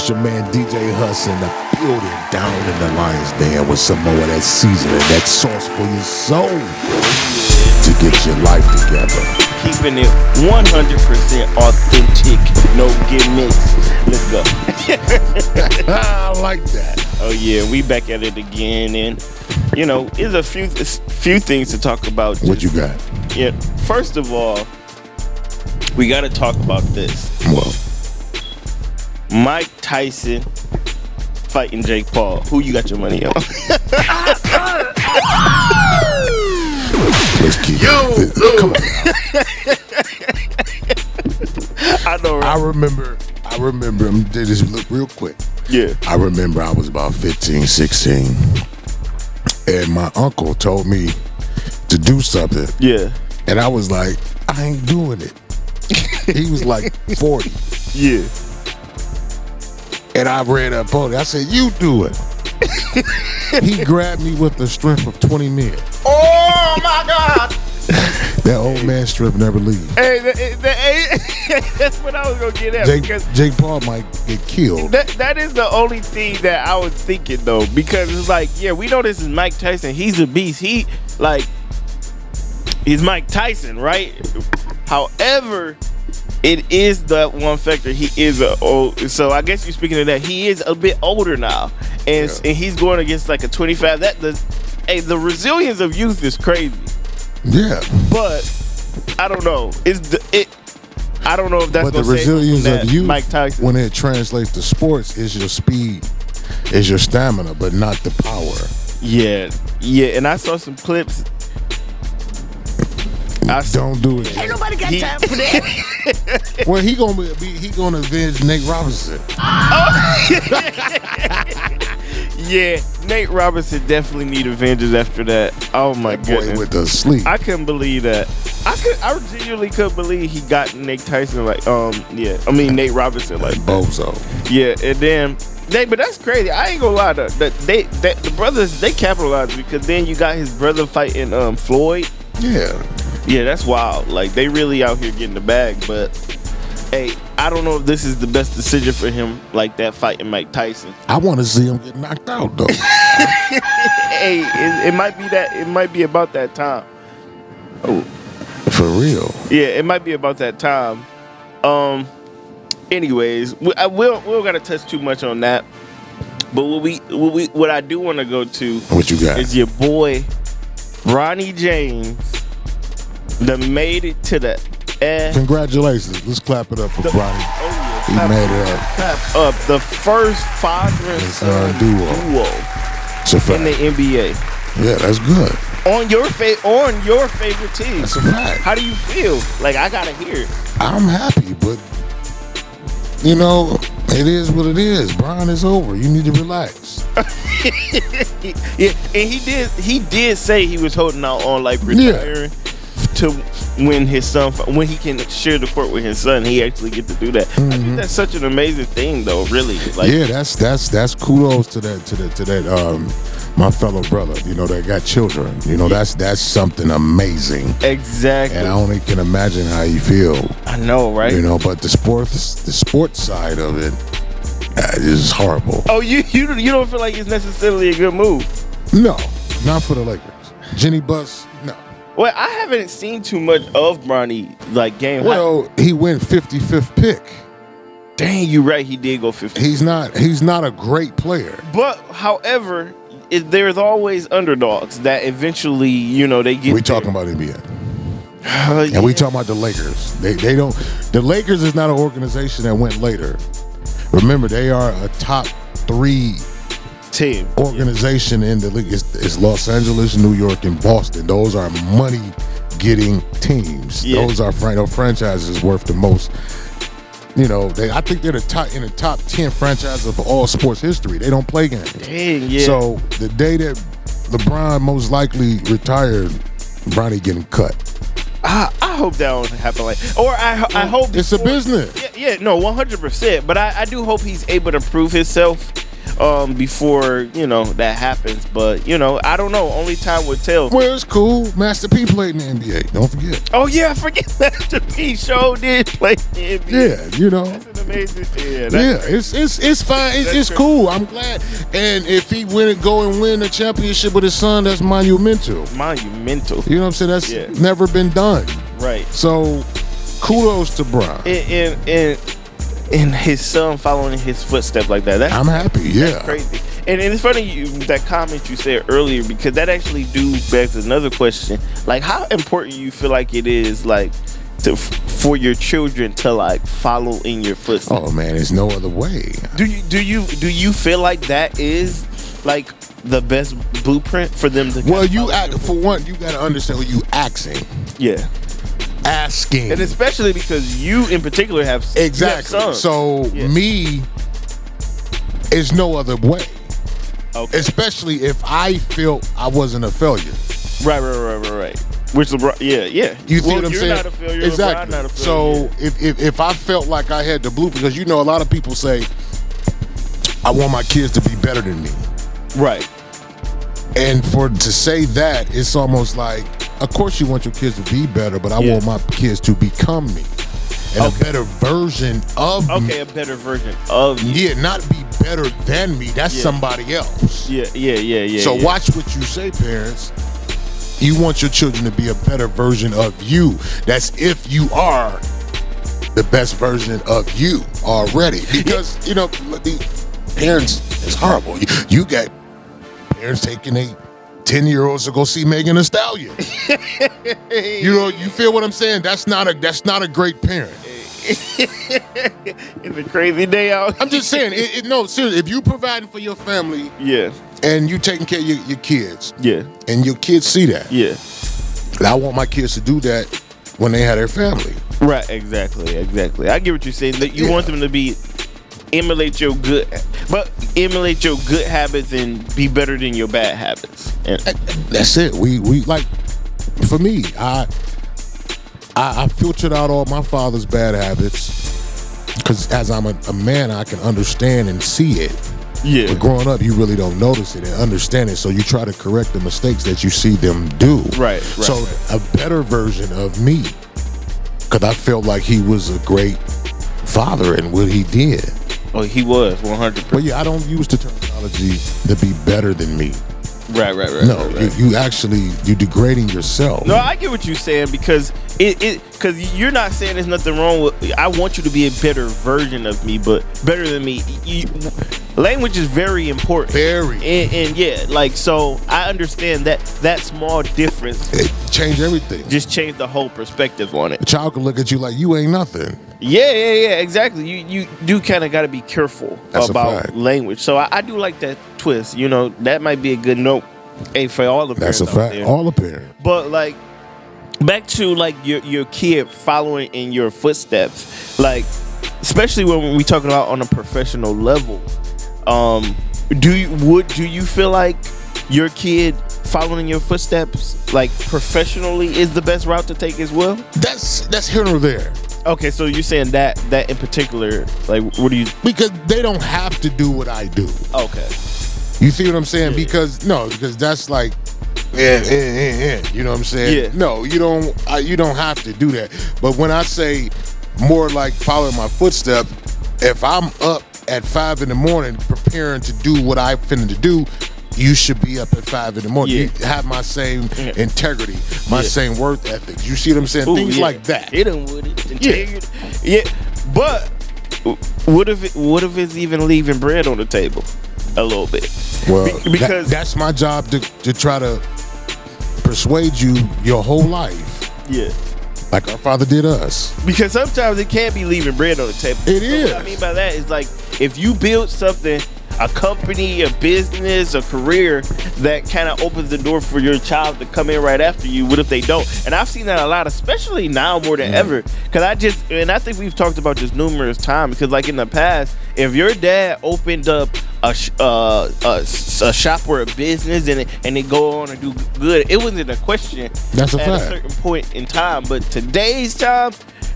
It's your man DJ Huss in the building down in the Lions Den with some more of that seasoning, that sauce for your soul to get your life together. Keeping it 100% authentic, no gimmicks. Let's go. I like that. Oh yeah, we back at it again, and you know, there's a few things to talk about. What you got? Yeah, first of all, we got to talk about this. Well, Mike Tyson fighting Jake Paul. Who you got your money on? Let's keep come on now. I know, right? I remember, I'm gonna do this look real quick. Yeah. I remember I was about 15, 16, and my uncle told me to do something. Yeah. And I was like, I ain't doing it. He was like 40. Yeah. And I ran up on it. I said, you do it. He grabbed me with the strength of 20 men. Oh my God. That old man strength never leaves. Hey, that's what I was gonna get at. Jake Paul might get killed. That is the only thing that I was thinking though, because it's like, yeah, we know this is Mike Tyson. He's a beast. He's Mike Tyson, right? However, it is the one factor. He is so I guess you're speaking of that. He is a bit older now, and he's going against like a 25. The resilience of youth is crazy. Yeah, but I don't know. I don't know if that's. But the resilience of youth, Mike Tyson, when it translates to sports, is your speed, is your stamina, but not the power. Yeah. And I saw some clips. Don't do it. Ain't nobody got time for that. Well, he gonna avenge Nate Robinson. Yeah, Nate Robinson definitely need Avengers after that. Oh my goodness. Boy with the sleep. I couldn't believe that. I genuinely couldn't believe he got Nate Tyson Nate Robinson like bozo. Yeah, and then but that's crazy. I ain't gonna lie though. The brothers, they capitalized because then you got his brother fighting Floyd. Yeah. Yeah, that's wild. Like, they really out here getting the bag, but hey, I don't know if this is the best decision for him, like that fighting Mike Tyson. I want to see him get knocked out though. Hey, it might be that. It might be about that time. Oh, for real? Yeah, it might be about that time. Anyways, we don't gotta touch too much on that. But what I do want to go to, what you got, is your boy Bronny James that made it to the Congratulations. Let's clap it up for Bronny. Oh yeah, he made it up. Clap up. The first father and son duo in the NBA. Yeah, that's good. On your favorite team. That's a fact. How do you feel? Like, I gotta hear it. I'm happy, but you know, it is what it is. Bron is over. You need to relax. Yeah, and he did say he was holding out on like retiring to when he can share the court with his son. He actually get to do that. I think that's such an amazing thing, though. Really, like, yeah, that's kudos to that my fellow brother. You know, that got children. You know, that's something amazing. Exactly. And I only can imagine how you feel. I know, right? You know, but the sports side of it is horrible. Oh, you don't feel like it's necessarily a good move? No, not for the Lakers. Jenny Buss, no. Well, I haven't seen too much of Bronny like game. Well, he went 55th pick. Dang, you right. He did go 50. He's not a great player. But however, there's always underdogs that eventually, you know, they get. We talking about NBA. And we talking about the Lakers. They don't. The Lakers is not an organization that went later. Remember, they are a top 3 team organization in the league. It's Los Angeles, New York, and Boston. Those are money-getting teams. Yeah. Those are franchises worth the most. You know, I think they're in the top 10 franchises of all sports history. They don't play games. Dang, yeah. So the day that LeBron most likely retired, Bronny getting cut. I hope that don't happen. I hope it's a business. Yeah, no, 100%. But I do hope he's able to prove himself before, you know, that happens. But, you know, I don't know. Only time will tell. Well, it's cool. Master P played in the NBA. Don't forget. Oh, yeah, I forget Master P. Show did play in the NBA. Yeah, you know. That's an amazing? It's fine. It's cool. I'm glad. And if he go and win a championship with his son, that's monumental. Monumental. You know what I'm saying? That's never been done. Right. So, kudos to Bron. And his son following his footsteps like that. I'm happy. Yeah. That's crazy. And it's funny that comment you said earlier, because that actually begs another question. Like, how important you feel like it is, like, for your children to like follow in your footsteps? Oh man, there's no other way. Do you feel like that is like the best blueprint for them to? Well, for one, you got to understand what you asking. Yeah. Asking. And especially because you in particular have exactly. Sons. So me is no other way. Okay. Especially if I felt I wasn't a failure. Right. Which yeah. You see what I'm saying? You're not a failure. Exactly. Not a failure. So if I felt like I had the blue, because a lot of people say I want my kids to be better than me. Right. And to say that, it's almost like, of course you want your kids to be better, but I want my kids to become me. And a better version of me. Okay, a better version of you. Yeah, not be better than me. That's somebody else. Yeah. So watch what you say, parents. You want your children to be a better version of you. That's if you are the best version of you already. Because, the parents, it's horrible. You got parents taking 10-year-olds to go see Megan Thee Stallion. You feel what I'm saying? That's not a great parent. It's a crazy day out. I'm just saying, no, seriously, if you providing for your family, and you taking care of your kids, and your kids see that, and I want my kids to do that when they have their family. Right, exactly. I get what you're saying. That you want them to emulate your good habits and be better than your bad habits. And that's it. We like, for me, I filtered out all my father's bad habits because as I'm a man, I can understand and see it. Yeah. But growing up, you really don't notice it and understand it, so you try to correct the mistakes that you see them do. Right. So a better version of me, because I felt like he was a great father in what he did. Oh, he was 100%. But yeah, I don't use the terminology to be better than me. Right. No, you're degrading yourself. No, I get what you're saying because because you're not saying there's nothing wrong with. I want you to be a better version of me, but better than me. Language is very important. Very. And yeah, like, so I understand that small difference. It changed everything. Just changed the whole perspective on it. A child can look at you like you ain't nothing. Yeah, exactly. You do kind of got to be careful about language. So I do like that twist. That might be a good note. Hey, for all the parents. That's a fact. All the parents. But like, back to like your kid following in your footsteps, like especially when we talking about on a professional level. Do you feel like your kid following your footsteps, like professionally, is the best route to take as well? That's here or there. Okay, so you're saying that in particular, like, what do you? Because they don't have to do what I do. Okay. You see what I'm saying? Yeah. Because that's like, you know what I'm saying? Yeah. No, you don't have to do that. But when I say more like following my footsteps, if I'm up at 5 a.m. preparing to do what I finna to do, you should be up at 5 a.m. Yeah. You have my same integrity, my same work ethic. You see what I'm saying? Ooh, things like that. Hit him with it. Integrity. Yeah. But what if it's even leaving bread on the table a little bit? Well, because that's my job to try to persuade you your whole life. Yeah. Like our father did us. Because sometimes it can't be leaving bread on the table. It is. What I mean by that is, like, if you build something, a company, a business, a career that kind of opens the door for your child to come in right after you, what if they don't? And I've seen that a lot, especially now more than ever. Because I think we've talked about this numerous times. Because like in the past, if your dad opened up a shop or a business and it go on and do good, it wasn't a question. That's a fact. At a certain point in time. But today's time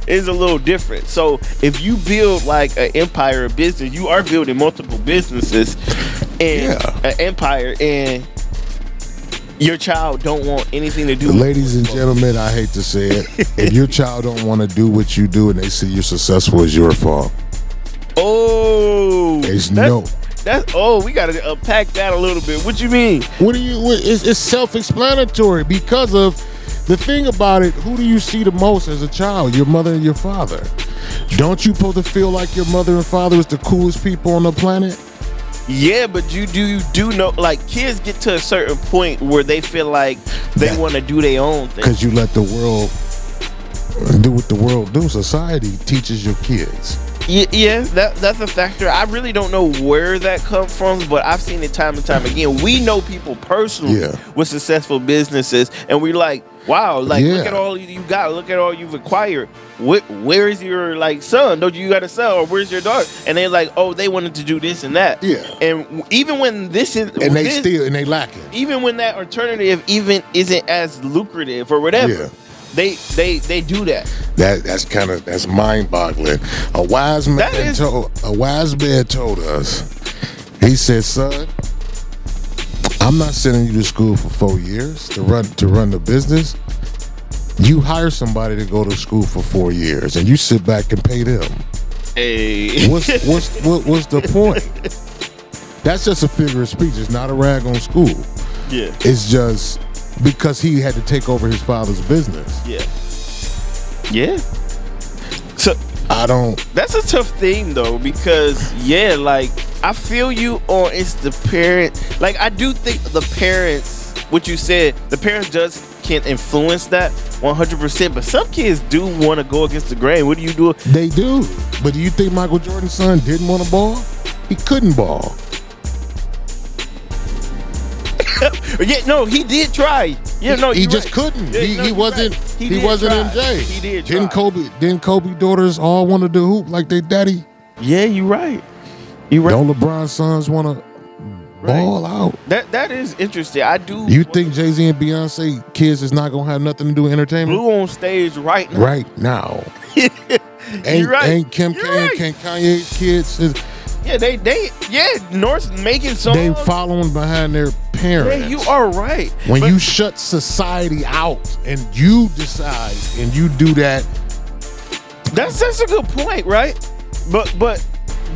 is a little different. So if you build like an empire, a business, you are building multiple businesses and an empire, and your child don't want anything to do with it. Ladies and gentlemen, I hate to say it, if your child don't want to do what you do and they see you're successful, it's your fault. Oh, It's we gotta unpack that a little bit. What you mean? It's self-explanatory because of the thing about it. Who do you see the most as a child? Your mother and your father. Don't you supposed to feel like your mother and father is the coolest people on the planet? Yeah, but you do know, like, kids get to a certain point where they feel like they want to do their own thing. Because you let the world do what the world do. Society teaches your kids. Yeah, that's a factor. I really don't know where that comes from, but I've seen it time and time again. We know people personally with successful businesses, and we're like, wow, like, look at all you got, look at all you've acquired. Where is your, like, son? Don't you got a son? Or where's your daughter? And they're like, oh, they wanted to do this and that. Yeah. And even when this is, and they lacking. Even when that alternative even isn't as lucrative or whatever, they do that. That's mind-boggling. A wise man told us. He said, "Son, I'm not sending you to school for 4 years to run the business. You hire somebody to go to school for 4 years, and you sit back and pay them." Hey, what's the point? That's just a figure of speech. It's not a rag on school. Yeah, it's just because he had to take over his father's business. Yeah. So That's a tough thing though, because like, I feel you on it's the parent. Like, I do think the parents, what you said, the parents can influence that 100%. But some kids do want to go against the grain. What do you do? They do. But do you think Michael Jordan's son didn't want to ball? He couldn't ball. Yeah, no, he did try. Yeah, no, he just couldn't. Yeah, he wasn't. Right. He wasn't MJ. He did. Didn't Kobe daughters all wanted to hoop like their daddy? Yeah, you right. You right. Don't LeBron's sons want to ball out? That is interesting. I do. You think Jay-Z and Beyonce kids is not gonna have nothing to do with entertainment? Blue on stage right now. Right now. Ain't Kim K and Kanye's kids? North's making songs. They following behind their parents. Yeah, you are right. When you shut society out and you decide and you do that, that's a good point, right? But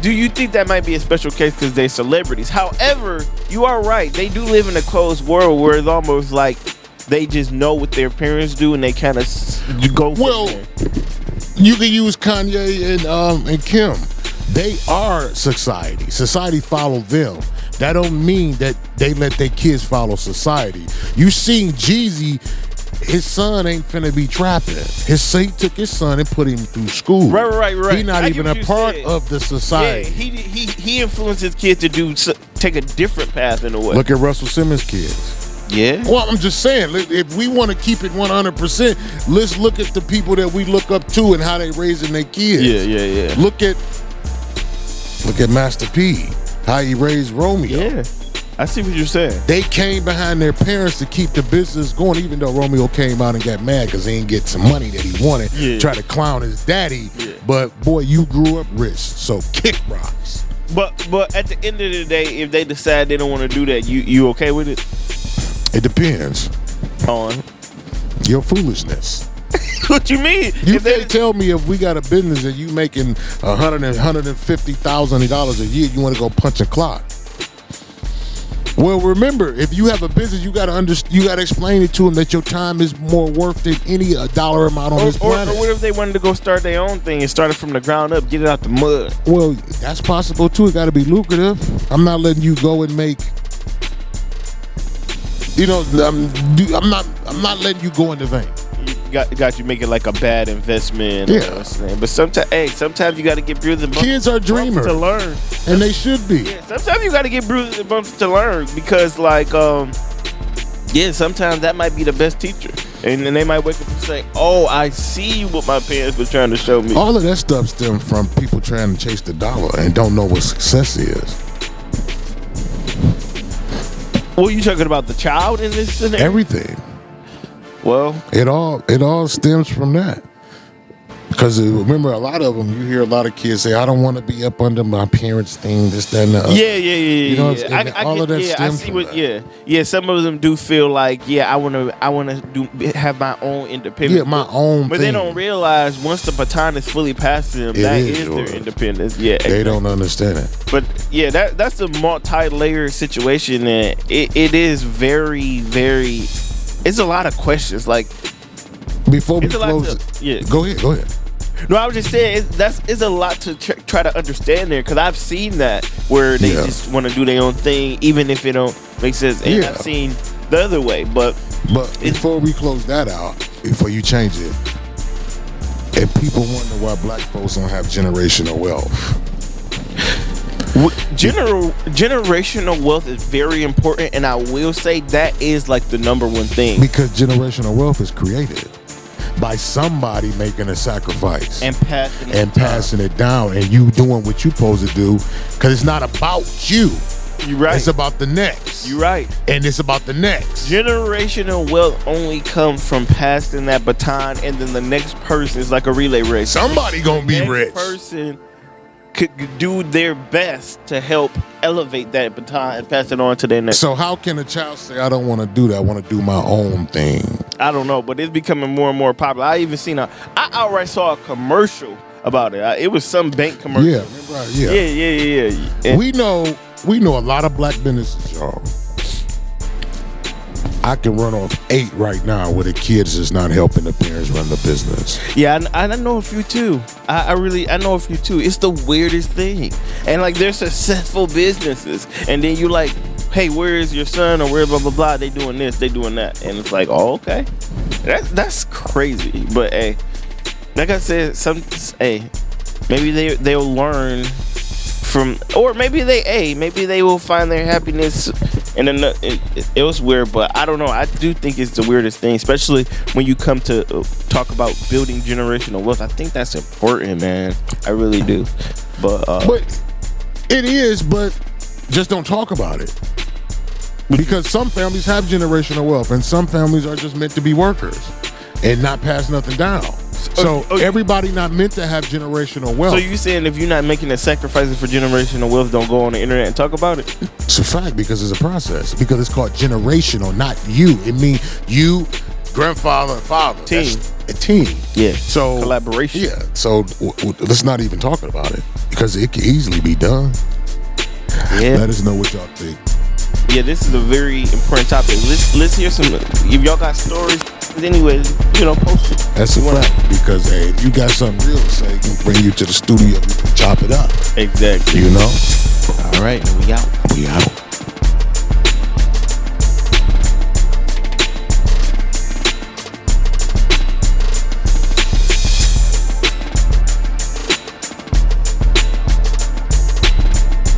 do you think that might be a special case because they're celebrities? However, you are right. They do live in a closed world where it's almost like they just know what their parents do and they kind of go. Well, you can use Kanye and Kim. They are society. Society follow them. That don't mean that they let their kids follow society. You seen Jeezy, his son ain't finna be trapping. He took his son and put him through school. Right. He's not even a part of the society. Yeah, he influenced his kids to take a different path in a way. Look at Russell Simmons' kids. Yeah. Well, I'm just saying, if we want to keep it 100%, let's look at the people that we look up to and how they raising their kids. Yeah. Look at Master P, how he raised Romeo. Yeah, I see what you're saying. They came behind their parents to keep the business going, even though Romeo came out and got mad because he didn't get some money that he wanted. Try to clown his daddy. Yeah. But boy, you grew up rich, so kick rocks. But at the end of the day, if they decide they don't want to do that, you okay with it? It depends on your foolishness. What you mean? You can't tell me if we got a business and you making $150,000 a year, you want to go punch a clock. Well, remember, if you have a business, you got to explain it to them that your time is more worth than any dollar amount on this planet. Or what if they wanted to go start their own thing and start it from the ground up, get it out the mud? Well, that's possible too. It got to be lucrative. I'm not letting you go and make. I'm not letting you go in the vein. Got you making like a bad investment. Yeah. But sometimes you got to get bruised and bumped. Kids are dreamers to learn, and they should be. Yeah, sometimes you got to get bruised and bumps to learn because, like, sometimes that might be the best teacher, and then they might wake up and say, "Oh, I see what my parents were trying to show me." All of that stuff stems from people trying to chase the dollar and don't know what success is. Well, you talking about the child in this scenario? Everything. Well, it all stems from that. Because remember, a lot of them, you hear a lot of kids say, "I don't want to be up under my parents' thing, this, that, and the other." Yeah. You know, and all of that I stems see from what. that. Yeah. Some of them do feel like, I want to have my own independence. Yeah, my own. But thing. they don't realize once the baton is fully passed to them, that is their independence. Yeah, they don't understand it. But that's a multi-layered situation, and it is very, very. It's a lot of questions. Like before we close, go ahead. No, I was just saying it's a lot to try to understand there, because I've seen that where they just want to do their own thing, even if it don't make sense. And I've seen the other way, but before we close that out, before you change it, and people wonder why black folks don't have generational wealth. Generational wealth is very important, and I will say that is like the number one thing, because generational wealth is created by somebody making a sacrifice and passing it down, and you doing what you're supposed to do, because it's not about you. You're right. It's about the next. You're right. And it's about the next. Generational wealth only comes from passing that baton, and then the next person is like a relay race. Somebody gonna be rich. Person could do their best to help elevate that baton and pass it on to their next. So how can a child say, "I don't want to do that, I want to do my own thing"? I don't know, but it's becoming more and more popular. I even seen I outright saw a commercial about it. It was some bank commercial. Yeah, remember? Yeah. We know a lot of black businesses, y'all. I can run off 8 right now where the kids is not helping the parents run the business. Yeah, I know a few too. I know a few too. It's the weirdest thing. And like, they're successful businesses, and then you like, hey, where is your son, or where blah blah blah? They doing this, they doing that, and it's like, oh, okay, that's crazy. But hey, like I said, maybe they'll learn from, or maybe they will find their happiness elsewhere. But I don't know. I do think it's the weirdest thing, especially when you come to talk about building generational wealth. I think that's important, man. I really do. But it is, but just don't talk about it. Because some families have generational wealth, and some families are just meant to be workers and not pass nothing down. So everybody not meant to have generational wealth. So you saying if you're not making the sacrifices for generational wealth, don't go on the internet and talk about it? It's a fact, because it's a process. Because it's called generational, not you. It means you, grandfather, and father. Team. That's a team. Yeah. So collaboration. Yeah. So let's not even talk about it, because it can easily be done. Yeah. Let us know what y'all think. Yeah, this is a very important topic. Let's hear some. If y'all got stories, anyways, post it. That's a fact, because hey, if you got something real to say, we can bring you to the studio, we can chop it up. Exactly. You know? All right, we out. We out.